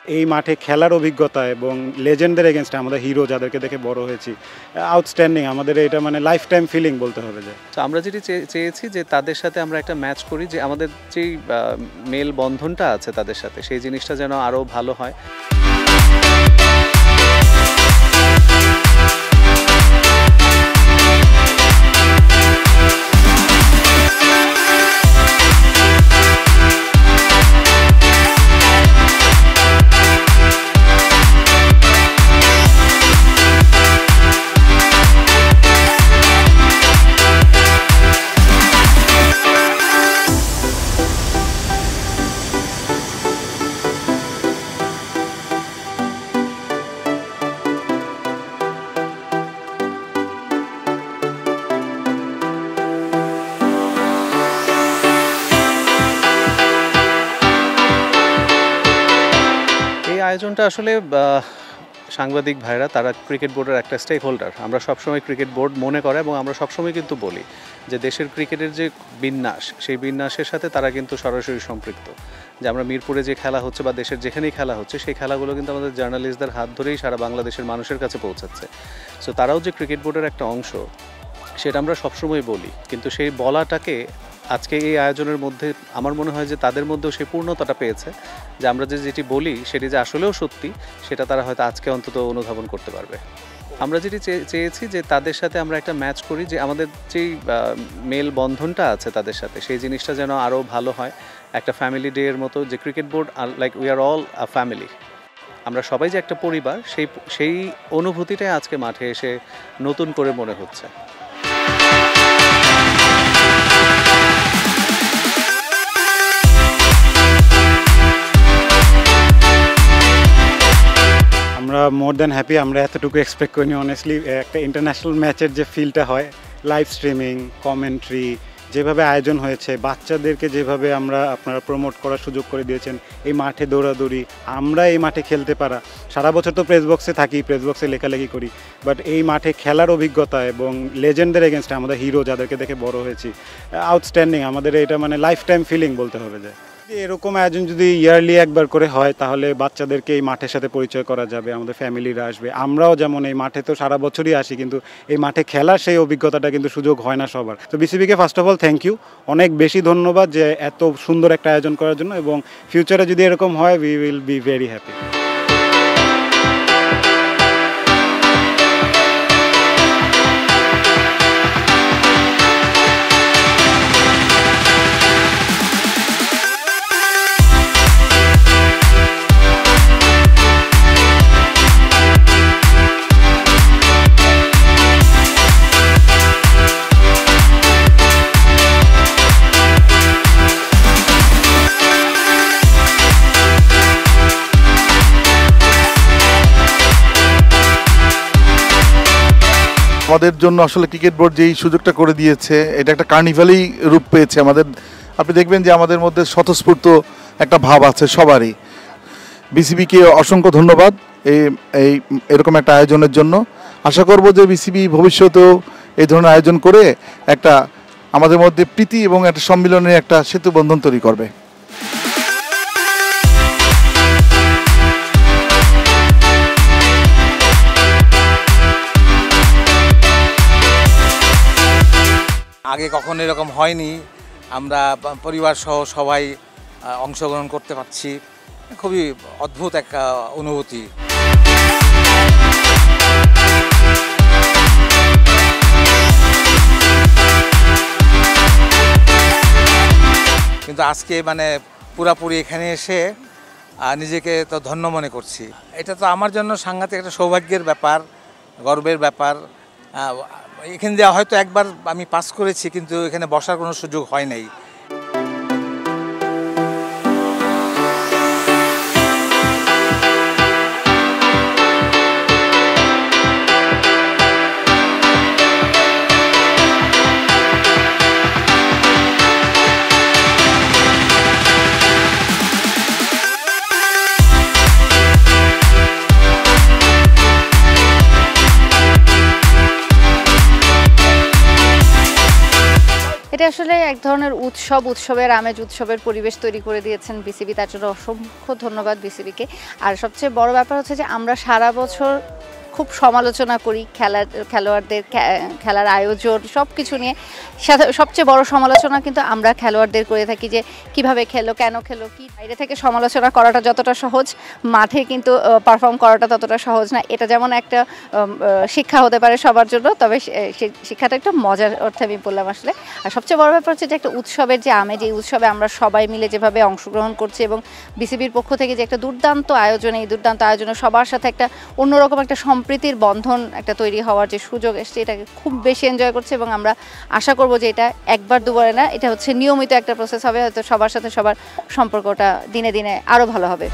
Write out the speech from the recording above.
এই মাঠে খেলার অভিজ্ঞতা এবং লেজেন্ডদের এগেনস্টে আমাদের হিরো যাদেরকে দেখে বড় হয়েছি, আউটস্ট্যান্ডিং। আমাদের এটা মানে লাইফ টাইম ফিলিং বলতে হবে। যে তো আমরা যেটি চেয়েছি যে তাদের সাথে আমরা একটা ম্যাচ করি, যে আমাদের যেই মেল বন্ধনটা আছে তাদের সাথে, সেই জিনিসটা যেন আরও ভালো হয়। এই আয়োজনটা আসলে সাংবাদিক ভাইরা, তারা ক্রিকেট বোর্ডের একটা স্টেক হোল্ডার। আমরা সবসময় ক্রিকেট বোর্ড মনে করে এবং আমরা সবসময় কিন্তু বলি যে দেশের ক্রিকেটের যে বিন্যাস, সেই বিন্যাসের সাথে তারা কিন্তু সরাসরি সম্পৃক্ত। যে আমরা মিরপুরে যে খেলা হচ্ছে বা দেশের যেখানেই খেলা হচ্ছে, সেই খেলাগুলো কিন্তু আমাদের জার্নালিস্টদের হাত ধরেই সারা বাংলাদেশের মানুষের কাছে পৌঁছাচ্ছে। সো তারাও যে ক্রিকেট বোর্ডের একটা অংশ, সেটা আমরা সবসময় বলি। কিন্তু সেই বলাটাকে আজকে এই আয়োজনের মধ্যে আমার মনে হয় যে তাদের মধ্যেও সেই পূর্ণতাটা পেয়েছে, যে আমরা যেটি বলি সেটি যে আসলেও সত্যি, সেটা তারা হয়তো আজকে অন্তত অনুধাবন করতে পারবে। আমরা যেটি চেয়েছি যে তাদের সাথে আমরা একটা ম্যাচ করি, যে আমাদের যেই মেল বন্ধনটা আছে তাদের সাথে, সেই জিনিসটা যেন আরও ভালো হয়। একটা ফ্যামিলি ডে এর মতো, যে cricket board like we are all a family, আমরা সবাই যে একটা পরিবার, সেই অনুভূতিটাই আজকে মাঠে এসে নতুন করে মনে হচ্ছে। আমরা মোর দ্যান হ্যাপি। আমরা এতটুকু এক্সপেক্ট করিনি অনেস্টলি। একটা ইন্টারন্যাশনাল ম্যাচের যে ফিলটা হয়, লাইভ স্ট্রিমিং, কমেন্ট্রি, যেভাবে আয়োজন হয়েছে, বাচ্চাদেরকে যেভাবে আপনারা প্রমোট করার সুযোগ করে দিয়েছেন, এই মাঠে দৌড়াদৌড়ি, আমরা এই মাঠে খেলতে পারা। সারা বছর তো প্রেস বক্সে থাকি, প্রেস বক্সে লেখালেখি করি, বাট এই মাঠে খেলার অভিজ্ঞতা এবং লেজেন্ডদের এগেনস্টে আমাদের হিরো যাদেরকে দেখে বড় হয়েছি, আউটস্ট্যান্ডিং। আমাদের এটা মানে লাইফ টাইম ফিলিং বলতে হবে। যে এরকম আয়োজন যদি ইয়ারলি একবার করে হয়, তাহলে বাচ্চাদেরকে এই মাঠের সাথে পরিচয় করা যাবে, আমাদের ফ্যামিলিরা আসবে। আমরাও যেমন এই মাঠে তো সারা বছরই আসি, কিন্তু এই মাঠে খেলার সেই অভিজ্ঞতাটা কিন্তু সুযোগ হয় না সবার। তো বিসিবিকে first of all thank you, অনেক বেশি ধন্যবাদ যে এত সুন্দর একটা আয়োজন করার জন্য, এবং ফিউচারে যদি এরকম হয় we will be very happy. আমাদের জন্য আসলে ক্রিকেট বোর্ড যেই সুযোগটা করে দিয়েছে, এটা একটা কার্নিভালই রূপ পেয়েছে আমাদের। আপনি দেখবেন যে আমাদের মধ্যে স্বতঃস্ফূর্ত একটা ভাব আছে সবারই। বিসিবিকে অসংখ্য ধন্যবাদ এই এরকম একটা আয়োজনের জন্য। আশা করব যে বিসিবি ভবিষ্যতেও এই ধরনের আয়োজন করে একটা আমাদের মধ্যে প্রীতি এবং একটা সম্মিলনের একটা সেতু বন্ধন তৈরি করবে। আগে কখনো এরকম হয়নি, আমরা পরিবার সহ সবাই অংশগ্রহণ করতে পারছি, খুবই অদ্ভুত একটা অনুভূতি। কিন্তু আজকে মানে পুরাপুরি এখানে এসে নিজেকে তো ধন্য মনে করছি। এটা তো আমার জন্য সাংঘাতিক একটা সৌভাগ্যের ব্যাপার, গর্বের ব্যাপার। এখানে দেওয়া হয়তো একবার আমি পাস করেছি, কিন্তু এখানে বসার কোনো সুযোগ হয় নাই। এটা আসলে এক ধরনের উৎসবের আমেজ, উৎসবের পরিবেশ তৈরি করে দিয়েছেন বিসিবি, তার জন্য অসংখ্য ধন্যবাদ বিসিবিকে। আর সবচেয়ে বড় ব্যাপার হচ্ছে যে আমরা সারা বছর খুব সমালোচনা করি খেলোয়াড়দের, খেলার আয়োজন সব কিছু নিয়ে। সবচেয়ে বড় সমালোচনা কিন্তু আমরা খেলোয়াড়দের করে থাকি, যে কিভাবে খেলো, কেন খেলো, কি। বাইরে থেকে সমালোচনা করাটা যতটা সহজ, মাঠে কিন্তু পারফর্ম করাটা ততটা সহজ না। এটা যেমন একটা শিক্ষা হতে পারে সবার জন্য, তবে সেই শিক্ষাটা একটু মজার অর্থে আমি বললাম আসলে। আর সবচেয়ে বড় ব্যাপার হচ্ছে যে একটা উৎসবের যে আমেজ, এই উৎসবে আমরা সবাই মিলে যেভাবে অংশগ্রহণ করছি এবং বিসিবির পক্ষ থেকে যে একটা দুর্দান্ত আয়োজন, এই দুর্দান্ত আয়োজনে সবার সাথে একটা অন্যরকম একটা সম্প্রীতির বন্ধন একটা তৈরি হওয়ার যে সুযোগ এসছে, এটাকে খুব বেশি এনজয় করছে। এবং আমরা আশা করব যে এটা একবার দুবারে না, এটা হচ্ছে নিয়মিত একটা প্রসেস হবে, হয়তো সবার সাথে সবার সম্পর্কটা দিনে দিনে আরও ভালো হবে।